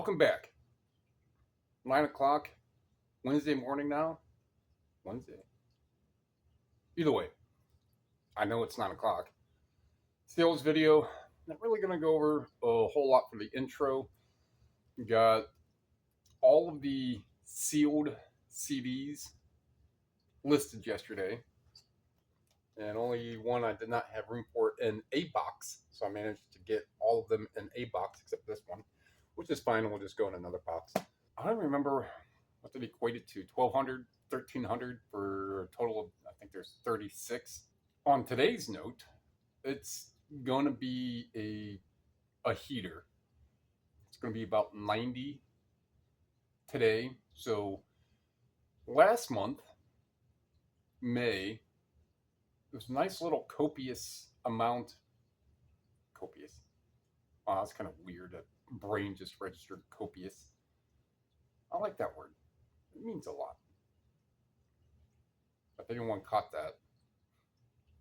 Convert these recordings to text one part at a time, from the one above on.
Welcome back. 9 o'clock, Wednesday morning now. Wednesday. Either way, I know it's 9 o'clock. Sales video. Not really going to go over a whole lot for the intro. We got all of the sealed CDs listed yesterday. And only one I did not have room for in a box. So I managed to get all of them in a box except this one, which is fine. We'll just go in another box. I don't remember what did it equate it to, 1,200, 1,300 for a total of, I think there's 36. On today's note, it's going to be a heater. It's going to be about 90 today. So last month, May, there was a nice little copious amount. Copious. Wow, that's kind of weird. That brain just registered copious. I like that word. It means a lot. If anyone caught that,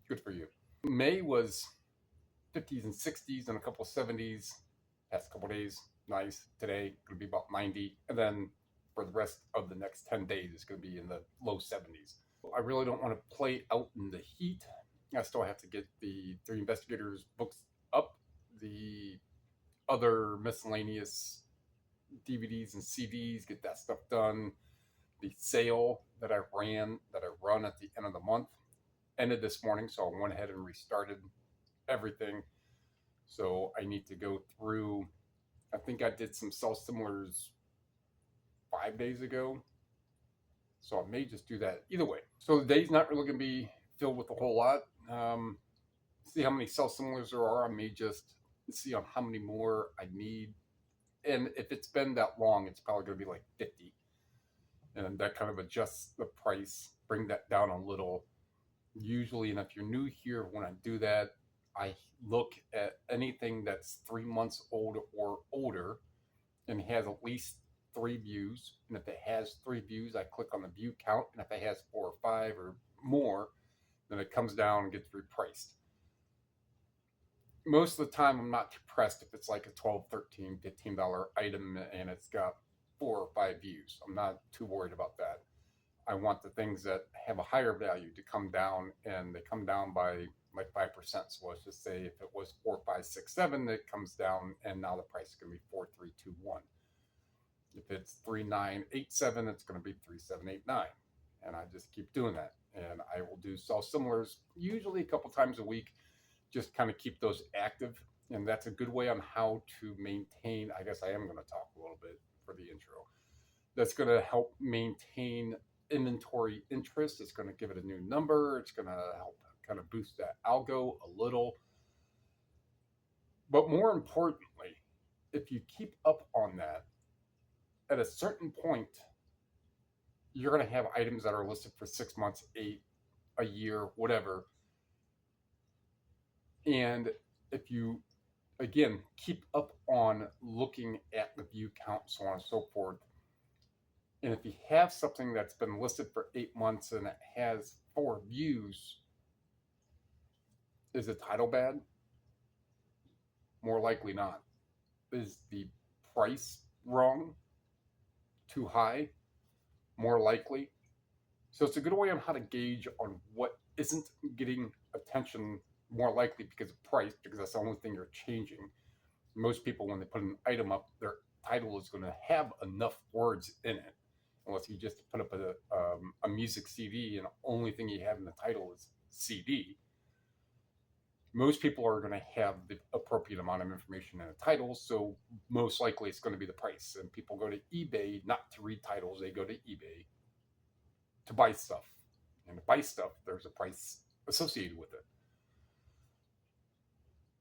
good for you. May was 50s and 60s and a couple 70s. Past couple days, nice. Today, going to be about 90. And then for the rest of the next 10 days, it's going to be in the low 70s. I really don't want to play out in the heat. I still have to get the Three Investigators books up. The other miscellaneous DVDs and CDs, get that stuff done. The sale that I run at the end of the month ended this morning, so I went ahead and restarted everything. So I need to go through, I think I did some self-similars 5 days ago. So I may just do that either way. So the day's not really going to be filled with a whole lot. See how many self-similars there are. I may just see on how many more I need. And if it's been that long, it's probably going to be like 50. And that kind of adjusts the price, bring that down a little. Usually, and if you're new here, when I do that, I look at anything that's 3 months old or older and has at least 3 views. And if it has 3 views, I click on the view count. And if it has 4 or 5 or more, then it comes down and gets repriced. Most of the time, I'm not too pressed if it's like a $12, $13, $15 item and it's got 4 or 5 views. I'm not too worried about that. I want the things that have a higher value to come down, and they come down by like 5%. So let's just say if it was 4, 5, 6, 7, it comes down, and now the price is going to be 4, 3, 2, 1. If it's 3, 9, 8, 7, it's going to be 3, 7, 8, 9. And I just keep doing that. And I will do self-similars usually a couple times a week, just kind of keep those active. And that's a good way on how to maintain, I guess I am going to talk a little bit for the intro. That's going to help maintain inventory interest. It's going to give it a new number. It's going to help kind of boost that algo a little. But more importantly, if you keep up on that, at a certain point, you're going to have items that are listed for 6 months, 8, a year, whatever. And if you, again, keep up on looking at the view count, so on and so forth, and if you have something that's been listed for 8 months and it has 4 views, is the title bad? More likely not. Is the price wrong? Too high? More likely. So it's a good way on how to gauge on what isn't getting attention, more likely because of price, because that's the only thing you're changing. Most people, when they put an item up, their title is going to have enough words in it. Unless you just put up a music CD and the only thing you have in the title is CD. Most people are going to have the appropriate amount of information in a title, so most likely it's going to be the price. And people go to eBay not to read titles, they go to eBay to buy stuff. And to buy stuff, there's a price associated with it.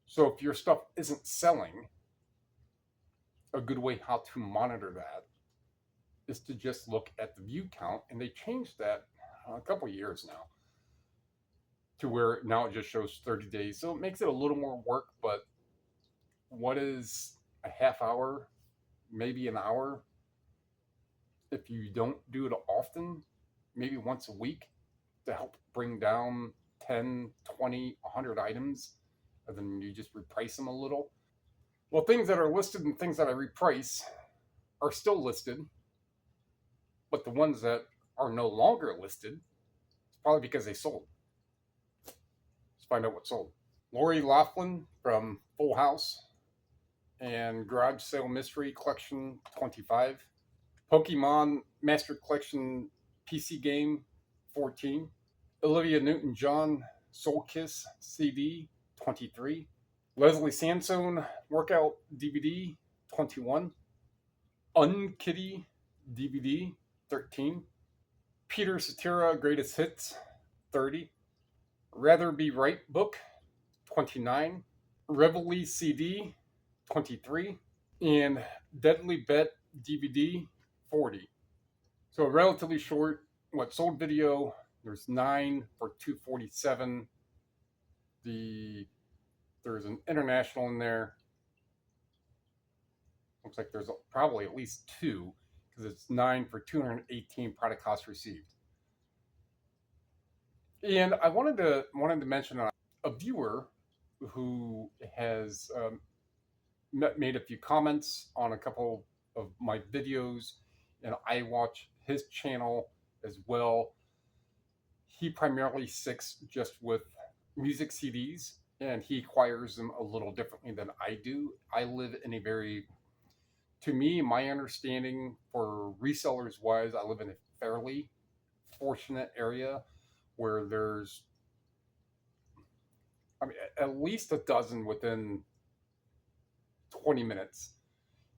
So if your stuff isn't selling, a good way how to monitor that is to just look at the view count. And they changed that a couple of years now to where now it just shows 30 days. So it makes it a little more work, but what is a half hour, maybe an hour? If you don't do it often, maybe once a week, to help bring down 10, 20, 100 items, and then you just reprice them a little. Well, things that are listed and things that I reprice, are still listed, but the ones that are no longer listed, it's probably because they sold. Let's find out what sold. Lori Laughlin from Full House and Garage Sale Mystery Collection 25. Pokemon Master Collection PC Game 14. Olivia Newton-John Soul Kiss CD 23. Leslie Sansone Workout DVD 21. Unkitty DVD 13. Peter Cetera Greatest Hits 30. Rather Be Right book 29. Reveille CD 23. And Deadly Bet DVD 40. So a relatively short what sold video. There's 9 for $247. There's an international in there. Looks like there's probably at least 2 because it's 9 for $218 product cost received. And I wanted to mention a viewer who has made a few comments on a couple of my videos, and I watch his channel as well. He primarily sticks just with music CDs, and he acquires them a little differently than I do. I live in a very, to me, my understanding for resellers wise, I live in a fairly fortunate area where there's, I mean, at least a dozen within 20 minutes.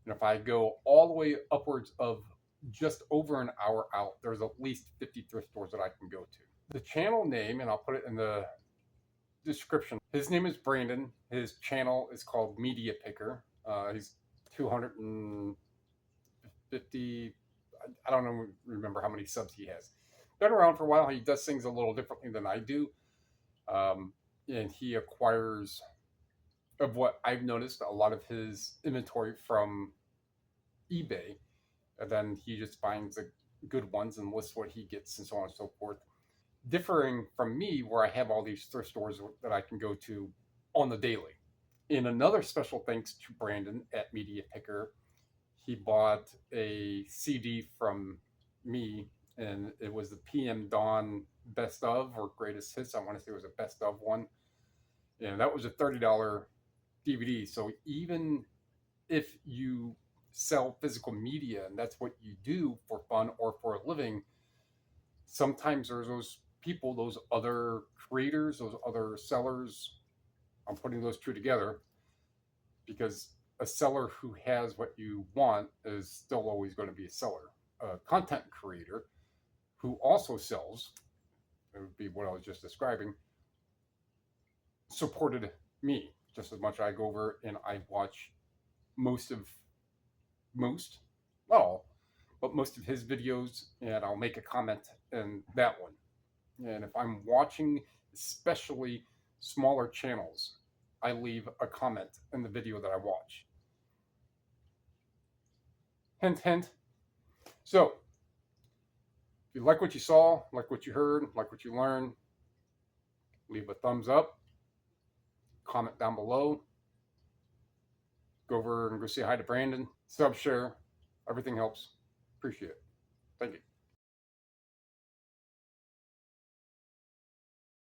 And if I go all the way upwards of just over an hour out, there's at least 50 thrift stores that I can go to. The channel name, and I'll put it in the description. His name is Brandon. His channel is called Media Picker. He's 250, I don't remember how many subs he has. Been around for a while. He does things a little differently than I do. And he acquires, of what I've noticed, a lot of his inventory from eBay. And then he just finds the good ones and lists what he gets and so on and so forth. Differing from me, where I have all these thrift stores that I can go to on the daily. In another special thanks to Brandon at Media Picker, he bought a CD from me, and it was the PM Dawn Best Of or Greatest Hits. I want to say it was a Best Of one. And that was a $30 DVD. So even if you sell physical media and that's what you do for fun or for a living, sometimes there's those people, those other creators, those other sellers. I'm putting those two together because a seller who has what you want is still always going to be a seller. A content creator who also sells, it would be what I was just describing, supported me just as much. I go over and I watch most of his videos, and I'll make a comment in that one. And if I'm watching especially smaller channels, I leave a comment in the video that I watch. Hint, hint. So, if you like what you saw, like what you heard, like what you learned, leave a thumbs up, comment down below, go over and go say hi to Brandon, sub, share, everything helps. Appreciate it. Thank you.